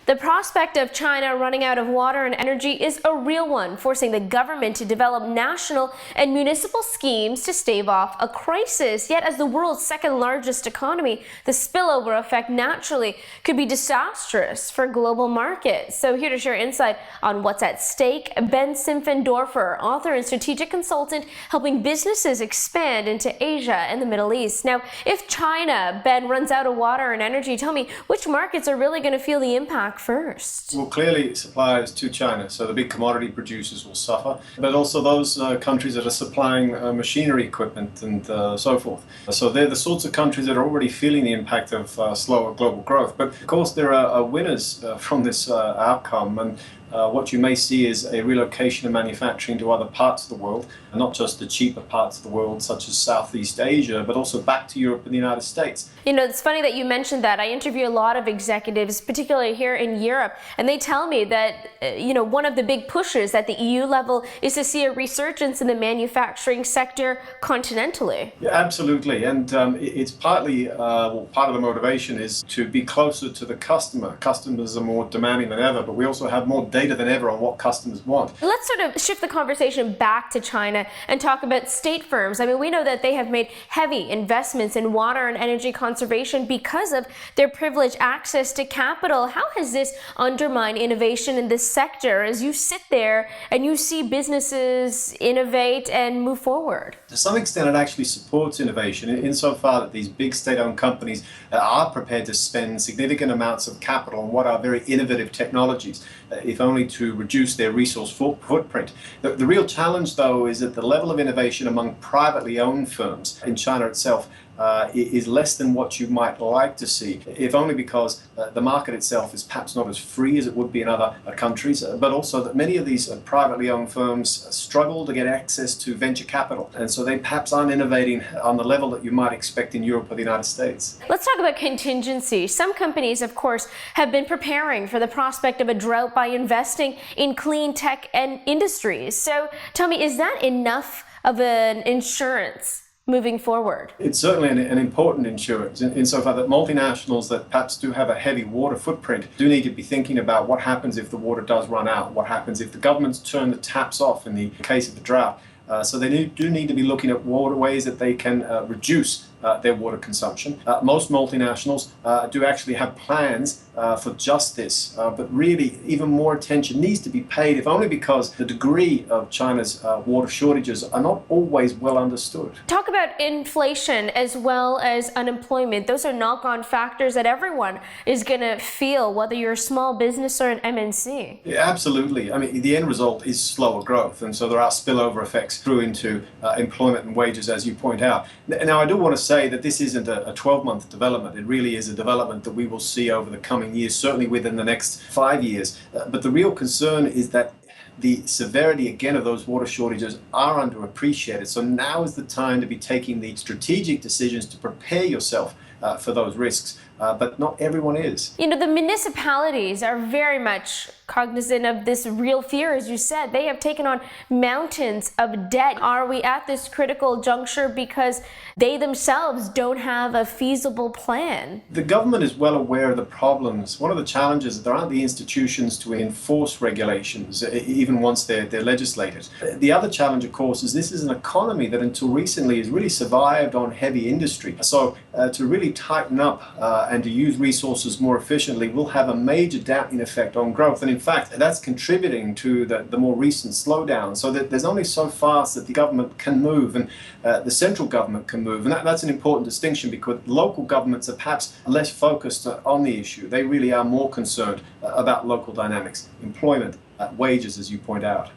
The prospect of China running out of water and energy is a real one, forcing the government to develop national and municipal schemes to stave off a crisis. Yet, as the world's second largest economy, the spillover effect naturally could be disastrous for global markets. So here to share insight on what's at stake, Ben Simpfendorfer, author and strategic consultant, helping businesses expand into Asia and the Middle East. Now, if China, Ben, runs out of water and energy, tell me, which markets are really going to feel the impact first? Well, clearly suppliers to China, so the big commodity producers will suffer, but also those countries that are supplying machinery equipment and so forth. So they're the sorts of countries that are already feeling the impact of slower global growth. But of course, there are winners from this outcome, and what you may see is a relocation of manufacturing to other parts of the world, and not just the cheaper parts of the world, such as Southeast Asia, but also back to Europe and the United States. You know, it's funny that you mentioned that. I interview a lot of executives, particularly here in Europe, and they tell me that, one of the big pushes at the EU level is to see a resurgence in the manufacturing sector continentally. Yeah, absolutely, and it's partly, part of the motivation is to be closer to the customer. Customers are more demanding than ever, but we also have more data than ever on what customers want. Let's sort of shift the conversation back to China and talk about state firms. I mean, we know that they have made heavy investments in water and energy conservation because of their privileged access to capital. How has this undermined innovation in this sector as you sit there and you see businesses innovate and move forward? To some extent, it actually supports innovation insofar that these big state-owned companies are prepared to spend significant amounts of capital on what are very innovative technologies, if only to reduce their resource footprint. The real challenge, though, is that the level of innovation among privately owned firms in China itself is less than what you might like to see, if only because the market itself is perhaps not as free as it would be in other countries, but also that many of these privately owned firms struggle to get access to venture capital, and so they perhaps aren't innovating on the level that you might expect in Europe or the United States. Let's talk about contingency. Some companies, of course, have been preparing for the prospect of a drought by investing in clean tech and industries. So tell me, is that enough of an insurance moving forward? It's certainly an important insurance insofar that multinationals that perhaps do have a heavy water footprint do need to be thinking about what happens if the water does run out, what happens if the governments turn the taps off in the case of the drought. So they do need to be looking at ways that they can reduce their water consumption. Most multinationals do actually have plans for just this, but really even more attention needs to be paid, if only because the degree of China's water shortages are not always well understood. Talk about inflation as well as unemployment. Those are knock-on factors that everyone is going to feel, whether you're a small business or an MNC. Yeah, absolutely. I mean, the end result is slower growth, and so there are spillover effects through into employment and wages, as you point out. Now, I do want to say that this isn't a 12-month development. It really is a development that we will see over the coming years, certainly within the next 5 years. But the real concern is that the severity, again, of those water shortages are underappreciated. So now is the time to be taking the strategic decisions to prepare yourself for those risks. But not everyone is. You know, the municipalities are very much cognizant of this real fear, as you said. They have taken on mountains of debt. Are we at this critical juncture because they themselves don't have a feasible plan? The government is well aware of the problems. One of the challenges is there aren't the institutions to enforce regulations, even once they're legislated. The other challenge, of course, is this is an economy that until recently has really survived on heavy industry. So to really tighten up and to use resources more efficiently will have a major dampening effect on growth. And in fact, that's contributing to the more recent slowdown. So that there's only so fast that the government can move and the central government can move. And that's an important distinction because local governments are perhaps less focused on the issue. They really are more concerned about local dynamics, employment, wages, as you point out.